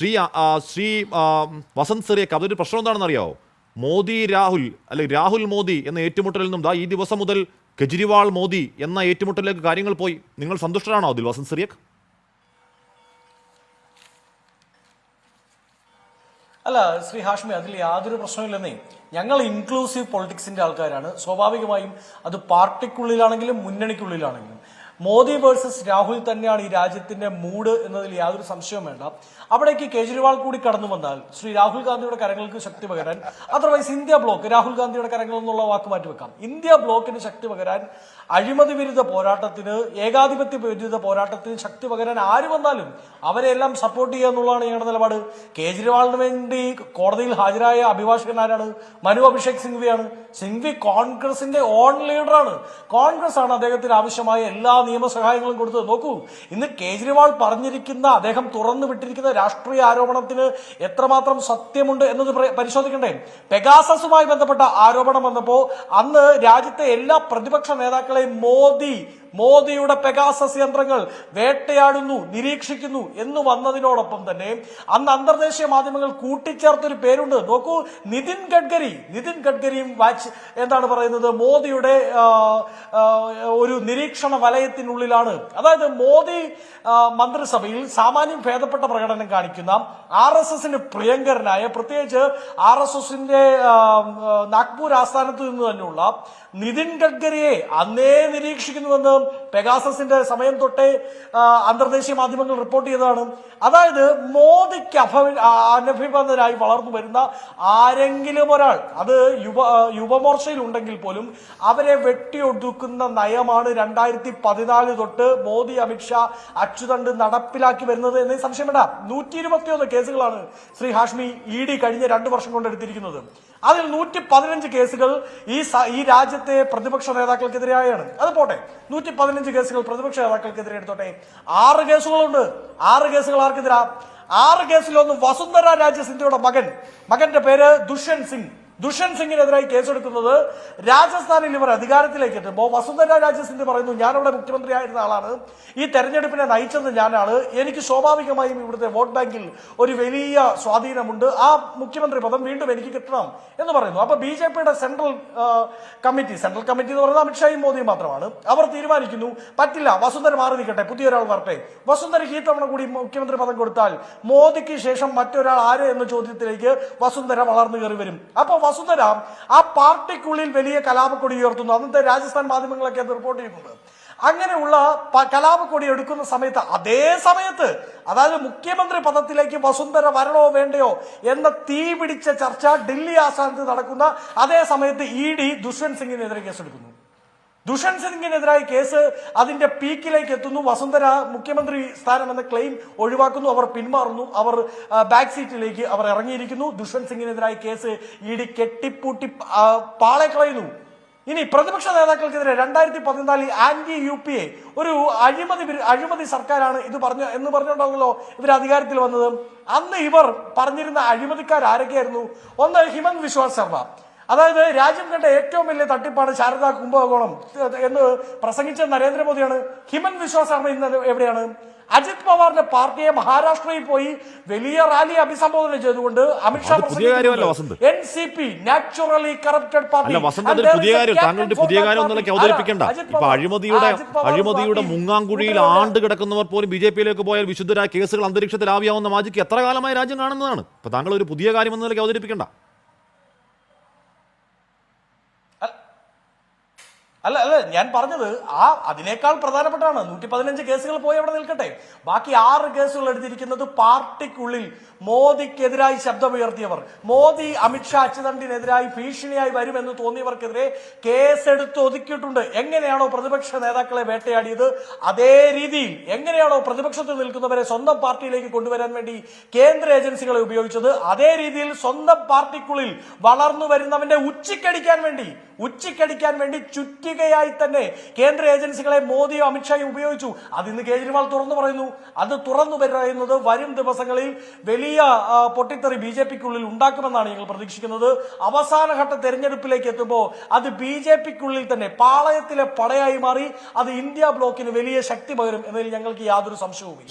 ശ്രീ വസന്ത് സിറിയക്ക് അതൊരു പ്രശ്നം എന്താണെന്ന് അറിയാവോ? മോദി രാഹുൽ അല്ലെങ്കിൽ രാഹുൽ മോദി എന്ന ഏറ്റുമുട്ടലിൽ നിന്നും ഈ ദിവസം മുതൽ കെജ്രിവാൾ മോദി എന്ന ഏറ്റുമുട്ടലിലേക്ക് കാര്യങ്ങൾ പോയി. നിങ്ങൾ സന്തുഷ്ടരാണോ അതിൽ, വസന്ത് സിറിയക്ക്? അല്ല ശ്രീ ഹാഷ്മി, അതിൽ യാതൊരു പ്രശ്നമില്ലെന്നേ. ഞങ്ങൾ ഇൻക്ലൂസീവ് പൊളിറ്റിക്സിന്റെ ആൾക്കാരാണ്. സ്വാഭാവികമായും അത് പാർട്ടിക്കുള്ളിലാണെങ്കിലും മുന്നണിക്കുള്ളിലാണെങ്കിലും മോദി വേഴ്സസ് രാഹുൽ തന്നെയാണ് ഈ രാജ്യത്തിന്റെ മൂഡ് എന്നതിൽ യാതൊരു സംശയവും വേണ്ട. അവിടേക്ക് കേജ്രിവാൾ കൂടി കടന്നു വന്നാൽ ശ്രീ രാഹുൽ ഗാന്ധിയുടെ കരങ്ങൾക്ക് ശക്തി പകരാൻ, അതർവൈസ് ഇന്ത്യ ബ്ലോക്ക്, രാഹുൽ ഗാന്ധിയുടെ കരങ്ങൾ എന്നുള്ള വാക്ക് മാറ്റിവെക്കാം, ഇന്ത്യ ബ്ലോക്കിന് ശക്തി പകരാൻ, അഴിമതി വിരുദ്ധ പോരാട്ടത്തിന്, ഏകാധിപത്യ വിരുദ്ധ പോരാട്ടത്തിന് ശക്തി പകരാൻ ആര് വന്നാലും അവരെല്ലാം സപ്പോർട്ട് ചെയ്യുക എന്നുള്ളതാണ് ഞങ്ങളുടെ നിലപാട്. കേജ്രിവാളിന് വേണ്ടി കോടതിയിൽ ഹാജരായ അഭിഭാഷകനാരാണ്? മനു അഭിഷേക് സിംഗ്വിയാണ്. സിംഗ്വി കോൺഗ്രസിന്റെ ഓൺ ലീഡറാണ്. കോൺഗ്രസ് ആണ് അദ്ദേഹത്തിന് ആവശ്യമായ എല്ലാ നിയമസഹായങ്ങളും കൊടുത്തത്. നോക്കൂ, ഇന്ന് കേജ്രിവാൾ പറഞ്ഞിരിക്കുന്ന, അദ്ദേഹം തുറന്നു വിട്ടിരിക്കുന്ന രാഷ്ട്രീയ ആരോപണത്തിന് എത്രമാത്രം സത്യമുണ്ട് എന്നത് പരിശോധിക്കണ്ടേ? പെഗാസസുമായി ബന്ധപ്പെട്ട ആരോപണം വന്നപ്പോ അന്ന് രാജ്യത്തെ എല്ലാ പ്രതിപക്ഷ നേതാക്കളെയും മോദിയുടെ പെഗാസസ് യന്ത്രങ്ങൾ വേട്ടയാടുന്നു, നിരീക്ഷിക്കുന്നു എന്ന് വന്നതിനോടൊപ്പം തന്നെ അന്ന് അന്തർദേശീയ മാധ്യമങ്ങൾ കൂട്ടിച്ചേർത്തൊരു പേരുണ്ട്. നോക്കൂ, നിതിൻ ഗഡ്കരിയും എന്താണ് പറയുന്നത്, മോദിയുടെ ഒരു നിരീക്ഷണ വലയത്തിനുള്ളിലാണ്. അതായത് മോദി മന്ത്രിസഭയിൽ സാമാന്യം ഭേദപ്പെട്ട പ്രകടനം കാണിക്കുന്ന RSSന് പ്രിയങ്കരനായ, പ്രത്യേകിച്ച് RSSന്റെ നാഗ്പൂർ ആസ്ഥാനത്ത് നിന്ന് തന്നെയുള്ള നിതിൻ ഗഡ്കരിയെ അന്നേ നിരീക്ഷിക്കുന്നുവെന്ന് പെഗാസസിന്റെ സമയം തൊട്ടേ അന്തർദേശീയ മാധ്യമങ്ങൾ റിപ്പോർട്ട് ചെയ്തതാണ്. അതായത് മോദിക്ക് അനഭിബന്ധനായി വളർന്നു വരുന്ന ആരെങ്കിലും ഒരാൾ, അത് യുവമോർച്ചയിൽ ഉണ്ടെങ്കിൽ പോലും അവരെ വെട്ടിയൊടുക്കുന്ന നയമാണ് 2014 തൊട്ട് മോദി, അമിത്ഷാ, അച്യുതണ്ട് നടപ്പിലാക്കി വരുന്നത് എന്നേ സംശയം വേണ്ട. 121 കേസുകളാണ് ശ്രീ ഹാഷ്മി ED കഴിഞ്ഞ 2 വർഷം കൊണ്ട് എടുത്തിരിക്കുന്നത്. അതിൽ 115 കേസുകൾ ഈ രാജ്യത്തെ പ്രതിപക്ഷ നേതാക്കൾക്കെതിരെയാണ്. അത് പോട്ടെ, 115 കേസുകൾ പ്രതിപക്ഷ നേതാക്കൾക്കെതിരെ എടുത്തോട്ടെ. 6 കേസുകളുണ്ട്. 6 കേസുകൾ ആർക്കെതിരാ? 6 കേസിലൊന്ന് വസുന്ധര രാജ സിന്ധ്യയുടെ മകന്റെ പേര് ദുഷ്യന്ത് സിംഗിനെതിരായി കേസെടുക്കുന്നത് രാജസ്ഥാനിൽ ഇവർ അധികാരത്തിലേക്ക് എത്തുമ്പോൾ വസുന്ധര രാജ സിന്ധ്യ പറയുന്നു, ഞാനവിടെ മുഖ്യമന്ത്രി ആയിരുന്ന ആളാണ്, ഈ തെരഞ്ഞെടുപ്പിനെ നയിച്ചത് ഞാനാണ്, എനിക്ക് സ്വാഭാവികമായും ഇവിടുത്തെ വോട്ട് ബാങ്കിൽ ഒരു വലിയ സ്വാധീനമുണ്ട്, ആ മുഖ്യമന്ത്രി പദം വീണ്ടും എനിക്ക് കിട്ടണം എന്ന് പറയുന്നു. അപ്പൊ BJPയുടെ സെൻട്രൽ കമ്മിറ്റി എന്ന് പറയുന്നത് അമിത്ഷായും മോദിയും മാത്രമാണ്. അവർ തീരുമാനിക്കുന്നു, പറ്റില്ല, വസുന്ധര മാറി നിൽക്കട്ടെ, പുതിയൊരാൾ വരട്ടെ, വസുന്ധരയ്ക്ക് ഈ തവണ കൂടി മുഖ്യമന്ത്രി പദം കൊടുത്താൽ മോദിക്ക് ശേഷം മറ്റൊരാൾ ആര് എന്ന ചോദ്യത്തിലേക്ക് വസുന്ധര വളർന്നു കയറി വരും. അപ്പൊ വസുന്ധര ആ പാർട്ടിക്കുള്ളിൽ വലിയ കലാപക്കൊടി ഉയർത്തുന്നു. അന്നത്തെ രാജസ്ഥാൻ മാധ്യമങ്ങളൊക്കെ അത് റിപ്പോർട്ട് ചെയ്യുന്നുണ്ട്. അങ്ങനെയുള്ള കലാപക്കൊടി എടുക്കുന്ന സമയത്ത്, അതേ സമയത്ത്, അതായത് മുഖ്യമന്ത്രി പദത്തിലേക്ക് വസുന്ധര വരണോ വേണ്ടയോ എന്ന തീ പിടിച്ച ചർച്ച ഡൽഹി ആസ്ഥാനത്ത് നടക്കുന്ന അതേ സമയത്ത് ED ദുഷ്യന്ത് സിംഗിനെതിരെ കേസെടുക്കുന്നു. ദുഷ്യന്ത് സിംഗിനെതിരായ കേസ് അതിന്റെ പീക്കിലേക്ക് എത്തുന്നു. വസുന്ധര മുഖ്യമന്ത്രി സ്ഥാനം എന്ന ക്ലെയിം ഒഴിവാക്കുന്നു, അവർ പിന്മാറുന്നു, അവർ ബാക്ക് സീറ്റിലേക്ക് അവർ ഇറങ്ങിയിരിക്കുന്നു. ദുഷ്യന്ത് സിംഗിനെതിരായ കേസ് ED കെട്ടിപ്പൂട്ടി പാളെ കളയുന്നു. ഇനി പ്രതിപക്ഷ നേതാക്കൾക്കെതിരെ 2014 ആന്റി UPA ഒരു അഴിമതി സർക്കാരാണ് ഇത് എന്ന് പറഞ്ഞുകൊണ്ടാണല്ലോ ഇവർ അധികാരത്തിൽ വന്നത്. അന്ന് ഇവർ പറഞ്ഞിരുന്ന അഴിമതിക്കാർ ആരൊക്കെയായിരുന്നു? ഒന്ന് ഹിമന്ത് വിശ്വ ശർമ്മ, അതായത് രാജ്യം കണ്ട ഏറ്റവും വലിയ തട്ടിപ്പാണ് ശാരദാ കുംഭകോണം എന്ന് പ്രസംഗിച്ച നരേന്ദ്രമോദിയാണ്. ഹിമന്ത് വിശ്വ ശർമ്മ ഇന്ന് എവിടെയാണ്? അജിത് പവാറിന്റെ പാർട്ടിയെ മഹാരാഷ്ട്രയിൽ പോയി വലിയ റാലി അഭിസംബോധന ചെയ്തുകൊണ്ട് Amit Shah NCP naturally corrupted party. അഴിമതിയുടെ മുങ്ങാങ്കുഴിയിൽ ആണ്ട് കിടക്കുന്നവർ പോലും BJPയിലേക്ക് പോയാൽ വിശുദ്ധരായ കേസുകൾ അന്തരീക്ഷത്തിൽ ആവിയാവുന്ന മാജിക്ക് എത്ര കാലമായി രാജ്യം കാണുന്നതാണ്. അപ്പൊ താങ്കൾ ഒരു പുതിയ കാര്യം എന്ന നിലയ്ക്ക് അവതരിപ്പിക്കേണ്ട. അല്ല, ഞാൻ പറഞ്ഞത് അതിനേക്കാൾ പ്രധാനപ്പെട്ടാണ്. 115 കേസുകൾ പോയി അവിടെ നിൽക്കട്ടെ, ബാക്കി 6 കേസുകൾ എടുത്തിരിക്കുന്നത് പാർട്ടിക്കുള്ളിൽ മോദിക്കെതിരായി ശബ്ദമുയർത്തിയവർ, മോദി, അമിത്ഷാ, അച്യുതണ്ടിനെതിരായി ഭീഷണിയായി വരുമെന്ന് തോന്നിയവർക്കെതിരെ കേസെടുത്ത് ഒതുക്കിയിട്ടുണ്ട്. എങ്ങനെയാണോ പ്രതിപക്ഷ നേതാക്കളെ വേട്ടയാടിയത്, അതേ രീതിയിൽ എങ്ങനെയാണോ പ്രതിപക്ഷത്തിൽ നിൽക്കുന്നവരെ സ്വന്തം പാർട്ടിയിലേക്ക് കൊണ്ടുവരാൻ വേണ്ടി കേന്ദ്ര ഏജൻസികളെ ഉപയോഗിച്ചത്, അതേ രീതിയിൽ സ്വന്തം പാർട്ടിക്കുള്ളിൽ വളർന്നു വരുന്നവന്റെ ഉച്ചിക്കടിക്കാൻ വേണ്ടി ചുറ്റികയായി തന്നെ കേന്ദ്ര ഏജൻസികളെ മോദിയോ അമിത്ഷായും ഉപയോഗിച്ചു. അതിന്ന് കേജ്രിവാൾ തുറന്നു പറയുന്നു. അത് തുറന്നു പറയുന്നത് വരും ദിവസങ്ങളിൽ വലിയ പൊട്ടിത്തെറി BJPക്കുള്ളിൽ ഉണ്ടാക്കുമെന്നാണ് ഞങ്ങൾ പ്രതീക്ഷിക്കുന്നത്. അവസാനഘട്ട തെരഞ്ഞെടുപ്പിലേക്ക് എത്തുമ്പോൾ അത് BJPക്കുള്ളിൽ തന്നെ പാളയത്തിലെ പടയായി മാറി അത് ഇന്ത്യ ബ്ലോക്കിന് വലിയ ശക്തി പകരും എന്നതിൽ ഞങ്ങൾക്ക് യാതൊരു സംശയവുമില്ല.